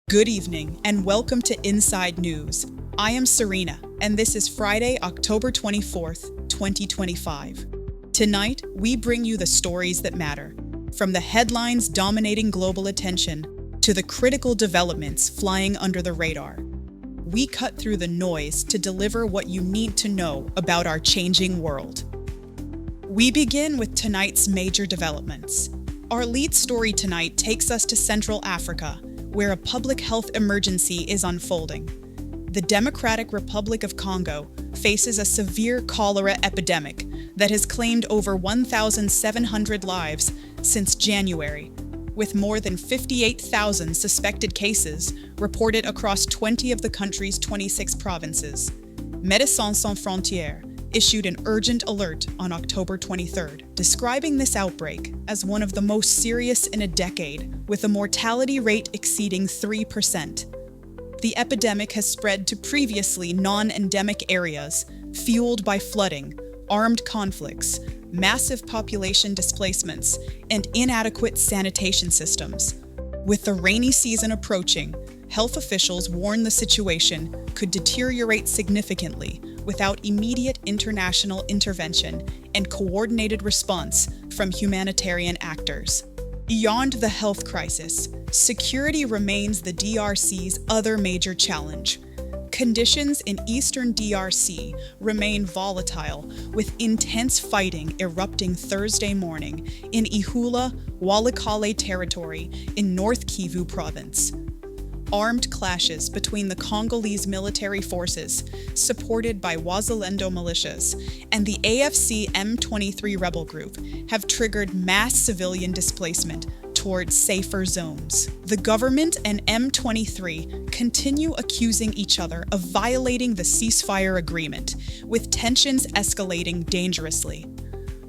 Good evening and welcome to Inside News. I am Serena and this is Friday, October 24th, 2025. Tonight, we bring you the stories that matter, from the headlines dominating global attention to the critical developments flying under the radar. We cut through the noise to deliver what you need to know about our changing world. We begin with tonight's major developments. Our lead story tonight takes us to Central Africa, where a public health emergency is unfolding. The Democratic Republic of Congo faces a severe cholera epidemic that has claimed over 1,700 lives since January, with more than 58,000 suspected cases reported across 20 of the country's 26 provinces. Médecins Sans Frontières issued an urgent alert on October 23rd, describing this outbreak as one of the most serious in a decade, with a mortality rate exceeding 3%. The epidemic has spread to previously non-endemic areas, fueled by flooding, armed conflicts, massive population displacements, and inadequate sanitation systems. With the rainy season approaching, health officials warn the situation could deteriorate significantly without immediate international intervention and coordinated response from humanitarian actors. Beyond the health crisis, security remains the DRC's other major challenge. Conditions in eastern DRC remain volatile, with intense fighting erupting Thursday morning in Ihula, Walikale territory in North Kivu province. Armed clashes between the Congolese military forces, supported by Wazalendo militias, and the AFC M23 rebel group have triggered mass civilian displacement towards safer zones. The government and M23 continue accusing each other of violating the ceasefire agreement, with tensions escalating dangerously.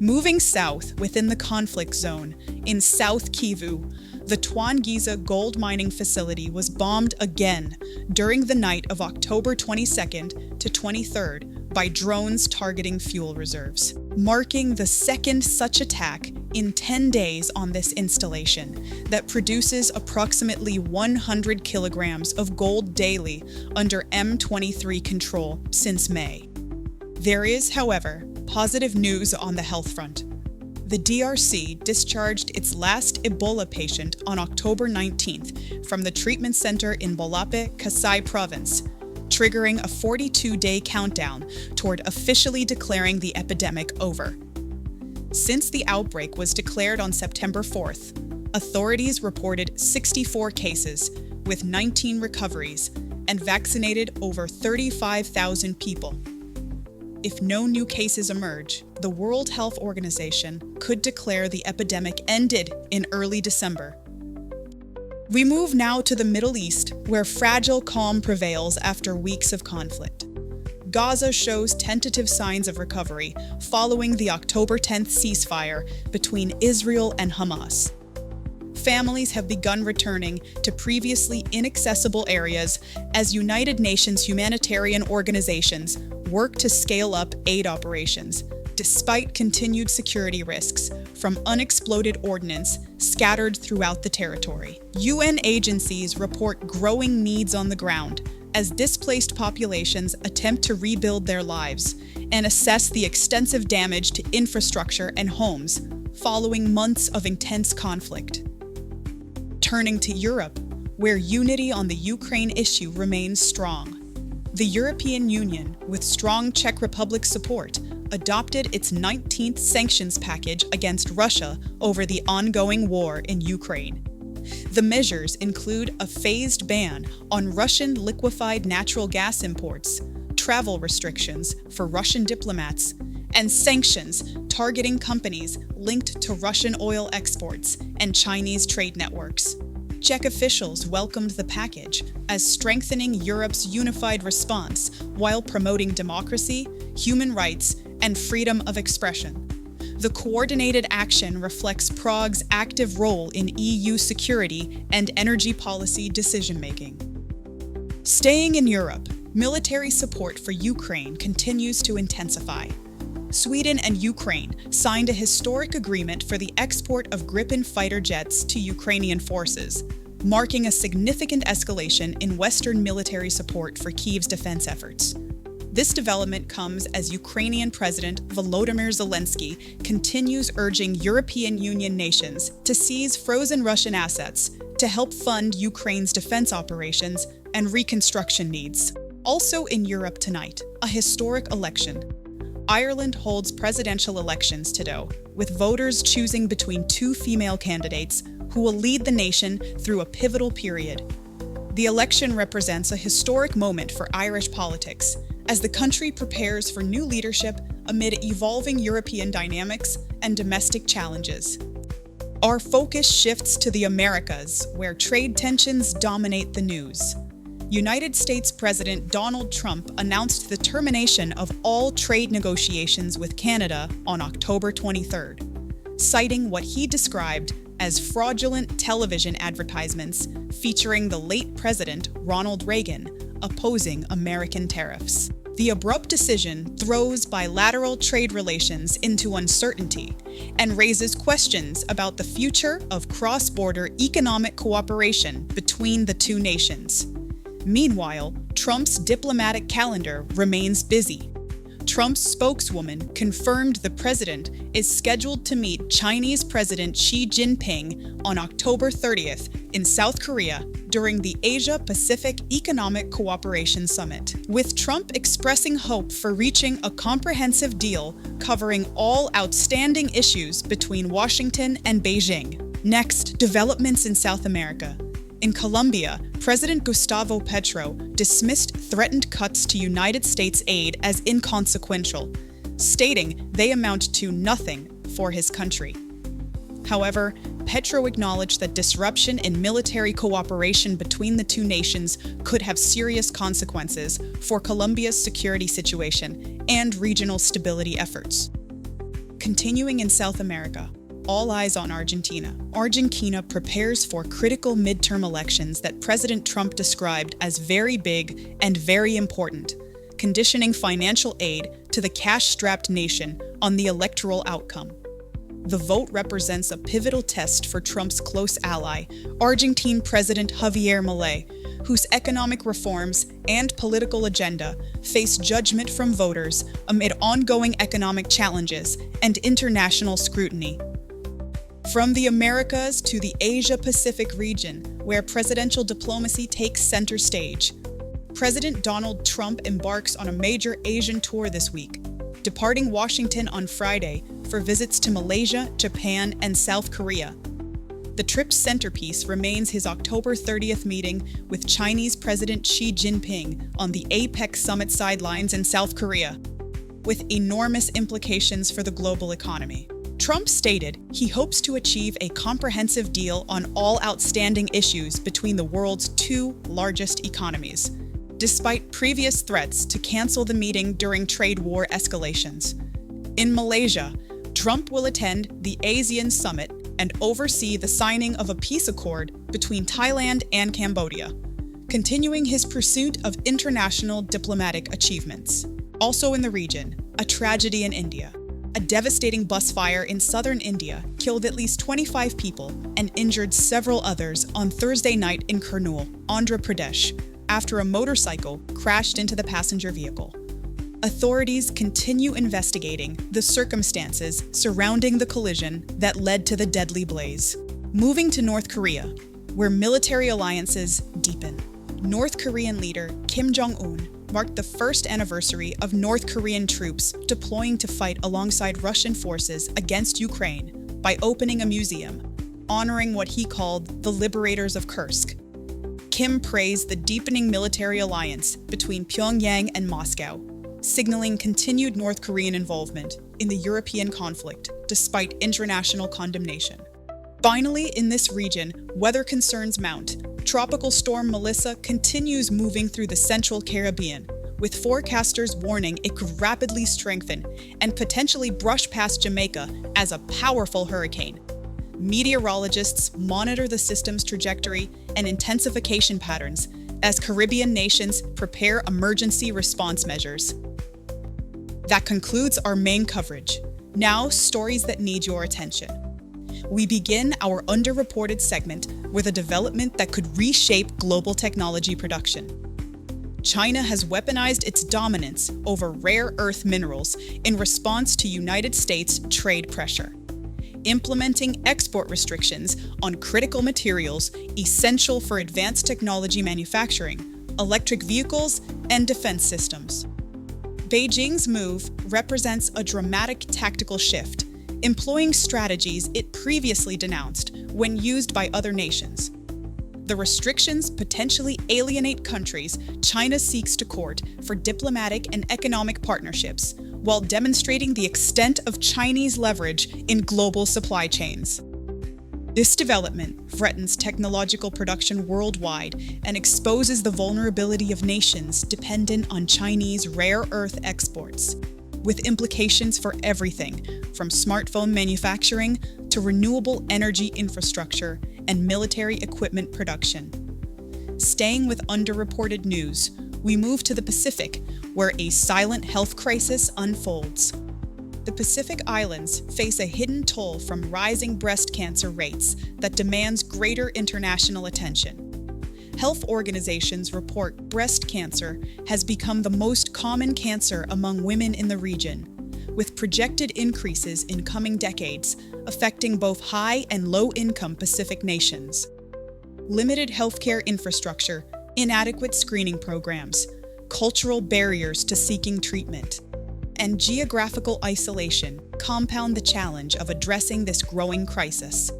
Moving south within the conflict zone, in South Kivu, the Twangiza gold mining facility was bombed again during the night of October 22nd to 23rd by drones targeting fuel reserves, marking the second such attack in 10 days on this installation that produces approximately 100 kilograms of gold daily under M23 control since May. There is, however, positive news on the health front. The DRC discharged its last Ebola patient on October 19th from the treatment center in Bolape, Kasai province, triggering a 42-day countdown toward officially declaring the epidemic over. Since the outbreak was declared on September 4th, authorities reported 64 cases, with 19 recoveries, and vaccinated over 35,000 people. If no new cases emerge, the World Health Organization could declare the epidemic ended in early December. We move now to the Middle East, where fragile calm prevails after weeks of conflict. Gaza shows tentative signs of recovery following the October 10th ceasefire between Israel and Hamas. Families have begun returning to previously inaccessible areas as United Nations humanitarian organizations work to scale up aid operations, despite continued security risks from unexploded ordnance scattered throughout the territory. UN agencies report growing needs on the ground as displaced populations attempt to rebuild their lives and assess the extensive damage to infrastructure and homes following months of intense conflict. Turning to Europe, where unity on the Ukraine issue remains strong. The European Union, with strong Czech Republic support, adopted its 19th sanctions package against Russia over the ongoing war in Ukraine. The measures include a phased ban on Russian liquefied natural gas imports, travel restrictions for Russian diplomats, and sanctions targeting companies linked to Russian oil exports and Chinese trade networks. Czech officials welcomed the package as strengthening Europe's unified response while promoting democracy, human rights, and freedom of expression. The coordinated action reflects Prague's active role in EU security and energy policy decision-making. Staying in Europe, military support for Ukraine continues to intensify. Sweden and Ukraine signed a historic agreement for the export of Gripen fighter jets to Ukrainian forces, marking a significant escalation in Western military support for Kyiv's defense efforts. This development comes as Ukrainian President Volodymyr Zelensky continues urging European Union nations to seize frozen Russian assets to help fund Ukraine's defense operations and reconstruction needs. Also in Europe tonight, a historic election. Ireland holds presidential elections today, with voters choosing between two female candidates who will lead the nation through a pivotal period. The election represents a historic moment for Irish politics, as the country prepares for new leadership amid evolving European dynamics and domestic challenges. Our focus shifts to the Americas, where trade tensions dominate the news. United States President Donald Trump announced the termination of all trade negotiations with Canada on October 23rd, citing what he described as fraudulent television advertisements featuring the late President Ronald Reagan opposing American tariffs. The abrupt decision throws bilateral trade relations into uncertainty and raises questions about the future of cross-border economic cooperation between the two nations. Meanwhile, Trump's diplomatic calendar remains busy. Trump's spokeswoman confirmed the president is scheduled to meet Chinese President Xi Jinping on October 30th in South Korea during the Asia-Pacific Economic Cooperation Summit, with Trump expressing hope for reaching a comprehensive deal covering all outstanding issues between Washington and Beijing. Next, developments in South America. In Colombia, President Gustavo Petro dismissed threatened cuts to United States aid as inconsequential, stating they amount to nothing for his country. However, Petro acknowledged that disruption in military cooperation between the two nations could have serious consequences for Colombia's security situation and regional stability efforts. Continuing in South America, all eyes on Argentina. Argentina prepares for critical midterm elections that President Trump described as very big and very important, conditioning financial aid to the cash-strapped nation on the electoral outcome. The vote represents a pivotal test for Trump's close ally, Argentine President Javier Milei, whose economic reforms and political agenda face judgment from voters amid ongoing economic challenges and international scrutiny. From the Americas to the Asia-Pacific region, where presidential diplomacy takes center stage, President Donald Trump embarks on a major Asian tour this week, departing Washington on Friday for visits to Malaysia, Japan, and South Korea. The trip's centerpiece remains his October 30th meeting with Chinese President Xi Jinping on the APEC summit sidelines in South Korea, with enormous implications for the global economy. Trump stated he hopes to achieve a comprehensive deal on all outstanding issues between the world's two largest economies, despite previous threats to cancel the meeting during trade war escalations. In Malaysia, Trump will attend the ASEAN summit and oversee the signing of a peace accord between Thailand and Cambodia, continuing his pursuit of international diplomatic achievements. Also in the region, a tragedy in India. A devastating bus fire in southern India killed at least 25 people and injured several others on Thursday night in Kurnool, Andhra Pradesh, after a motorcycle crashed into the passenger vehicle. Authorities continue investigating the circumstances surrounding the collision that led to the deadly blaze. Moving to North Korea, where military alliances deepen. North Korean leader Kim Jong-un marked the first anniversary of North Korean troops deploying to fight alongside Russian forces against Ukraine by opening a museum, honoring what he called the Liberators of Kursk. Kim praised the deepening military alliance between Pyongyang and Moscow, signaling continued North Korean involvement in the European conflict despite international condemnation. Finally, in this region, weather concerns mount. Tropical storm Melissa continues moving through the central Caribbean, with forecasters warning it could rapidly strengthen and potentially brush past Jamaica as a powerful hurricane. Meteorologists monitor the system's trajectory and intensification patterns as Caribbean nations prepare emergency response measures. That concludes our main coverage. Now, stories that need your attention. We begin our underreported segment with a development that could reshape global technology production. China has weaponized its dominance over rare earth minerals in response to United States trade pressure, implementing export restrictions on critical materials essential for advanced technology manufacturing, electric vehicles, and defense systems. Beijing's move represents a dramatic tactical shift, employing strategies it previously denounced when used by other nations. The restrictions potentially alienate countries China seeks to court for diplomatic and economic partnerships, while demonstrating the extent of Chinese leverage in global supply chains. This development threatens technological production worldwide and exposes the vulnerability of nations dependent on Chinese rare earth exports, with implications for everything from smartphone manufacturing to renewable energy infrastructure and military equipment production. Staying with underreported news, we move to the Pacific, where a silent health crisis unfolds. The Pacific Islands face a hidden toll from rising breast cancer rates that demands greater international attention. Health organizations report breast cancer has become the most common cancer among women in the region, with projected increases in coming decades affecting both high and low-income Pacific nations. Limited healthcare infrastructure, inadequate screening programs, cultural barriers to seeking treatment, and geographical isolation compound the challenge of addressing this growing crisis.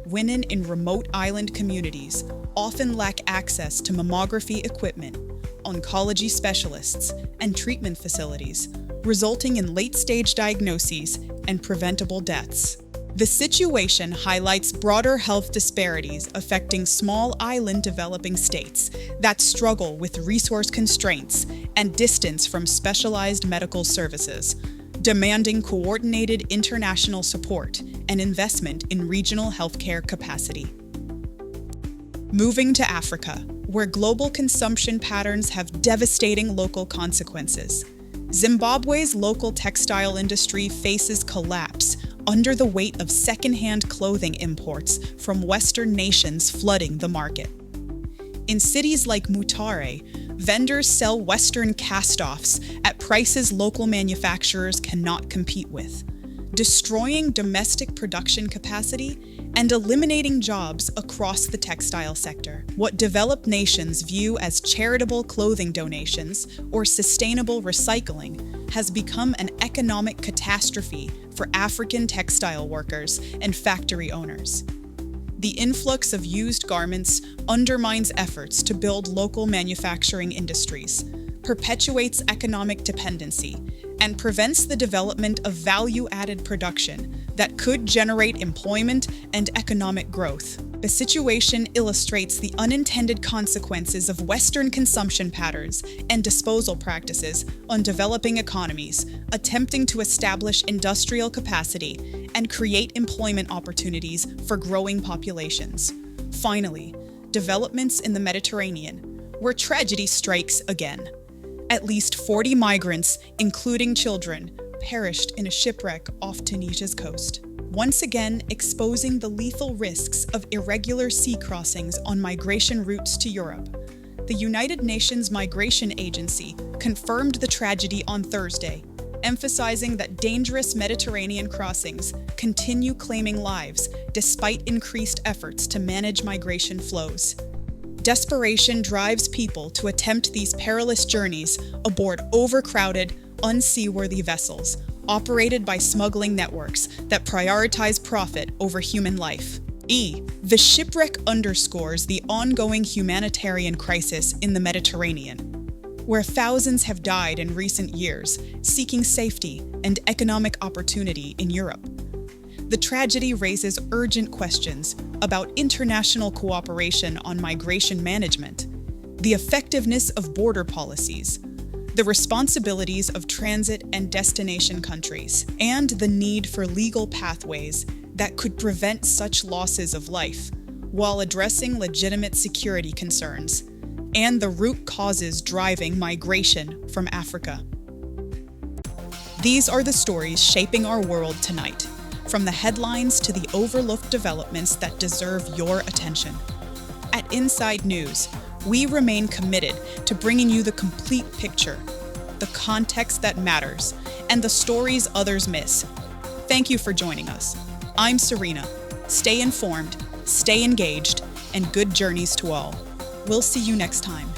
Women in remote island communities often lack access to mammography equipment, oncology specialists, and treatment facilities, resulting in late-stage diagnoses and preventable deaths. The situation highlights broader health disparities affecting small island developing states that struggle with resource constraints and distance from specialized medical services, demanding coordinated international support and investment in regional healthcare capacity. Moving to Africa, where global consumption patterns have devastating local consequences. Zimbabwe's local textile industry faces collapse under the weight of second-hand clothing imports from Western nations flooding the market. In cities like Mutare, vendors sell Western cast-offs at prices local manufacturers cannot compete with, destroying domestic production capacity and eliminating jobs across the textile sector. What developed nations view as charitable clothing donations or sustainable recycling has become an economic catastrophe for African textile workers and factory owners. The influx of used garments undermines efforts to build local manufacturing industries, perpetuates economic dependency, and prevents the development of value-added production that could generate employment and economic growth. The situation illustrates the unintended consequences of Western consumption patterns and disposal practices on developing economies, attempting to establish industrial capacity and create employment opportunities for growing populations. Finally, developments in the Mediterranean, where tragedy strikes again. At least 40 migrants, including children, perished in a shipwreck off Tunisia's coast, once again exposing the lethal risks of irregular sea crossings on migration routes to Europe. The United Nations Migration Agency confirmed the tragedy on Thursday, emphasizing that dangerous Mediterranean crossings continue claiming lives despite increased efforts to manage migration flows. Desperation drives people to attempt these perilous journeys aboard overcrowded, unseaworthy vessels, operated by smuggling networks that prioritize profit over human life. The shipwreck underscores the ongoing humanitarian crisis in the Mediterranean, where thousands have died in recent years, seeking safety and economic opportunity in Europe. The tragedy raises urgent questions about international cooperation on migration management, the effectiveness of border policies, the responsibilities of transit and destination countries, and the need for legal pathways that could prevent such losses of life, while addressing legitimate security concerns and the root causes driving migration from Africa. These are the stories shaping our world tonight. from the headlines to the overlooked developments that deserve your attention. At Inside News, we remain committed to bringing you the complete picture, the context that matters, and the stories others miss. Thank you for joining us. I'm Serena. Stay informed, stay engaged, and good journeys to all. We'll see you next time.